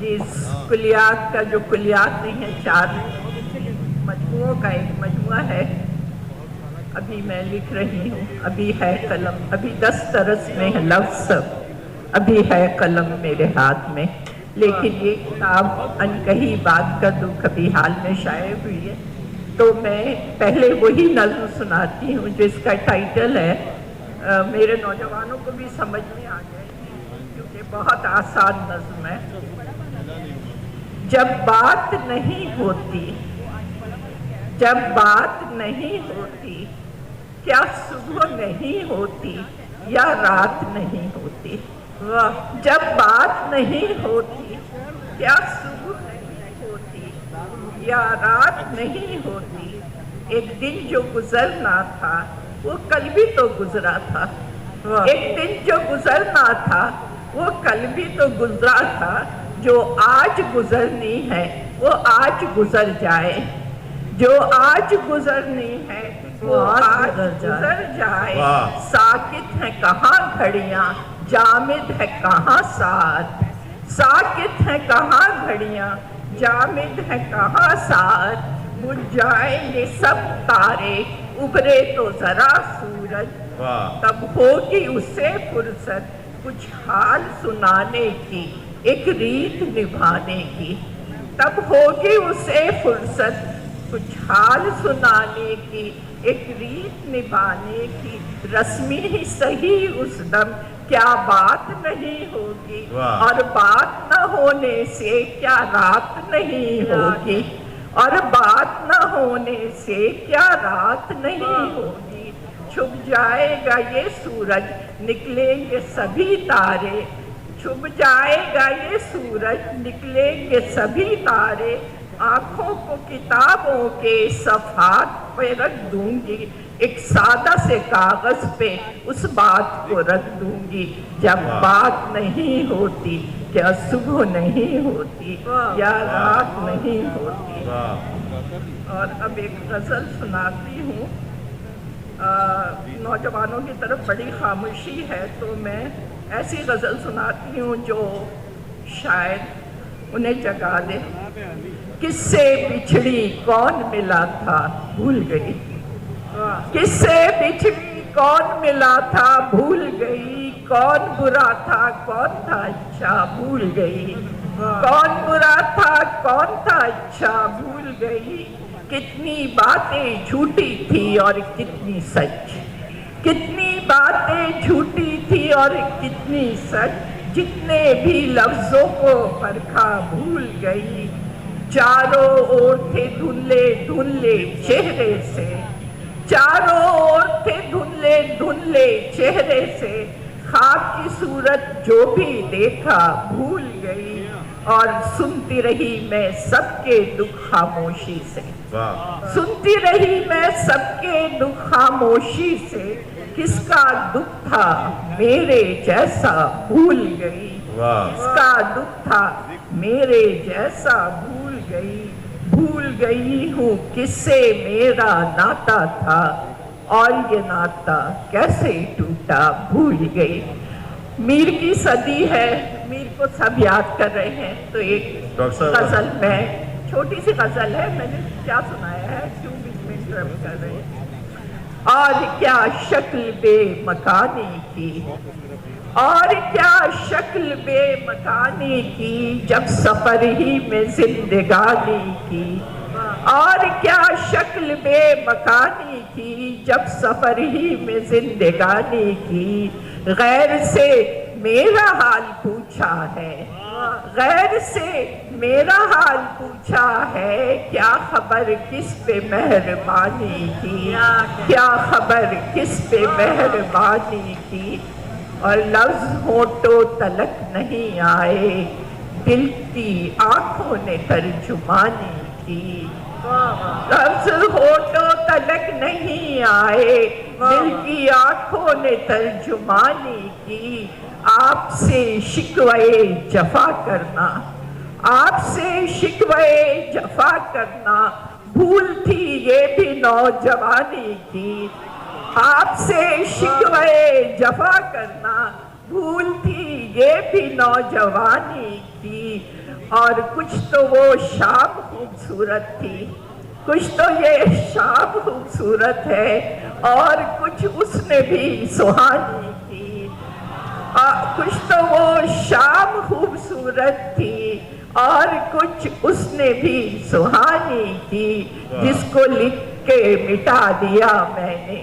जिस कुलियात का जो कुलियात नहीं है, 4 मजमुओं का एक मजमुआ है। अभी मैं लिख रही हूँ, अभी है कलम, अभी 10 तरस में है लफ्ज़, अभी है कलम मेरे हाथ में। लेकिन ये किताब अनकही बात का दुख अभी हाल में शाये हुई है, तो मैं पहले वही नज़्म सुनाती हूँ जिसका टाइटल है, मेरे नौजवानों को भी समझ में आ जाएगी क्योंकि बहुत आसान नज़्म है। जब बात नहीं होती, जब बात नहीं होती, क्या सुबह नहीं होती या रात नहीं होती। जब बात नहीं होती, क्या सुबह नहीं होती या रात नहीं होती। एक दिन जो गुजरना था वो कल भी तो गुजरा था। एक दिन जो गुजरना था वो कल भी तो गुजरा था। जो आज गुजरनी है वो आज गुजर जाए, जो आज गुजरनी है वो आज गुजर जाए। साकित है कहाँ घड़ियाँ, जामिद है कहाँ साथ। साकित है कहाँ घड़ियाँ, जामिद है कहाँ साथ। बुझ जाएंगे सब तारे, उभरे तो जरा सूरज। तब होगी उसे फुर्सत कुछ हाल सुनाने की, एक रीत निभाने की। तब होगी उसे फुर्सत कुछ हाल सुनाने की, एक रीत निभाने की। रस्मी ही सही उस दम क्या बात नहीं होगी, और बात न होने से क्या रात नहीं होगी, और बात न होने से क्या रात नहीं होगी। छुप जाएगा ये सूरज, निकलेंगे सभी तारे। छुप जाएगा ये सूरज, निकलेंगे सभी तारे। आंखों को किताबों के सफ़ात पे रख दूंगी, एक सादा से कागज पे उस बात को रख दूंगी। जब बात नहीं होती, क्या सुबह नहीं होती या रात नहीं होती। और अब एक गज़ल सुनाती हूँ। नौजवानों की तरफ बड़ी खामोशी है, तो मैं ऐसी गज़ल सुनाती हूँ जो शायद उन्हें जगा दे। किससे बिछड़ी कौन मिला था भूल गई, किससे बिछड़ी कौन मिला था भूल गई। कौन बुरा था कौन था अच्छा भूल गई, कौन बुरा था कौन था अच्छा भूल गई। कितनी बातें झूठी थी और कितनी सच, कितनी बातें झूठी थी और कितनी सच। जितने भी लफ्जों को परखा भूल गई। चारों ओर थे धुंधले धुंधले चेहरे से, चारों ओर थे धुंधले धुंधले चेहरे से। खाब की सूरत जो भी देखा भूल गई, और सुनती रही मैं सबके दुख खामोशी से। सुनती रही मैं सबके दुख खामोशी से। किसका दुख था मेरे जैसा भूल गई, किसका दुख था मेरे जैसा भूल गई। भूल गई हूँ किससे मेरा नाता था, और ये नाता कैसे टूटा भूल गई। मीर की सदी है, मीर को सब याद कर रहे हैं, तो एक गजल में, छोटी सी गजल है, मैंने क्या सुनाया है, क्यों बीच में इंटरप्ट कर रहे हैं। और क्या शक्ल बेमकानी की, और क्या शक्ल बेमकानी की, जब सफर ही में जिंदगानी की। और क्या शक्ल बेमकानी की, जब सफर ही में जिंदगानी की। गैर से मेरा हाल पूछा है, गैर से मेरा हाल पूछा है। क्या खबर किस पे मेहरबानी की, क्या खबर किस पे मेहरबानी की। और लफ्ज होठों तलक नहीं आए, दिल की आंखों ने तर्जुमानी की। लफ्ज होठों तलक नहीं आए, दिल की आंखों ने तर्जुमानी की। आपसे शिकवे जफा करना, आपसे शिकवे जफा करना, भूल थी ये भी नौजवानी की। आपसे शिकवे जफा करना, भूल थी یہ بھی نوجوانی کی، اور کچھ تو وہ شام خوبصورت تھی، کچھ تو یہ شام خوبصورت ہے، اور کچھ اس نے بھی سہانی کی، کچھ تو وہ شام خوبصورت تھی اور کچھ اس نے بھی سہانی کی، جس کو لکھ کے مٹا دیا میں نے،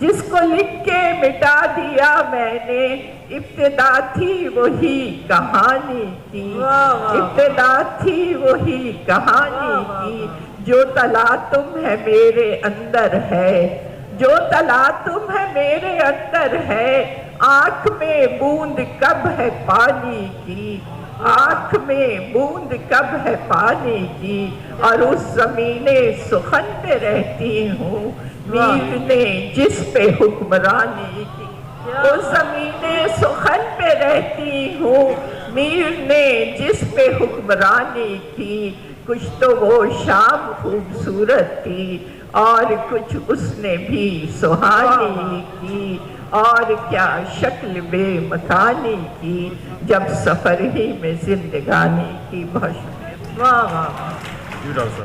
جس کو لکھ کے مٹا دیا میں نے، ابتدا تھی وہی کہانی کی، ابتدا تھی وہی کہانی کی، جو تلاطم ہے میرے اندر ہے، جو تلاطم ہے میرے اندر ہے، آنکھ میں بوند کب ہے پانی کی، آنکھ میں بوند کب ہے پانی کی، اور اس زمین سخن پہ رہتی ہوں، میر نے جس پہ حکمرانی کی، اس زمین سخن پہ رہتی ہوں، میر نے جس پہ حکمرانی کی، کچھ تو وہ شام خوبصورت تھی اور کچھ اس نے بھی سہانی کی، اور کیا شکل بے مکانی کی، جب سفر ہی میں زندگانی کی۔ بہت شکریہ۔ جی ڈاکٹر صاحب۔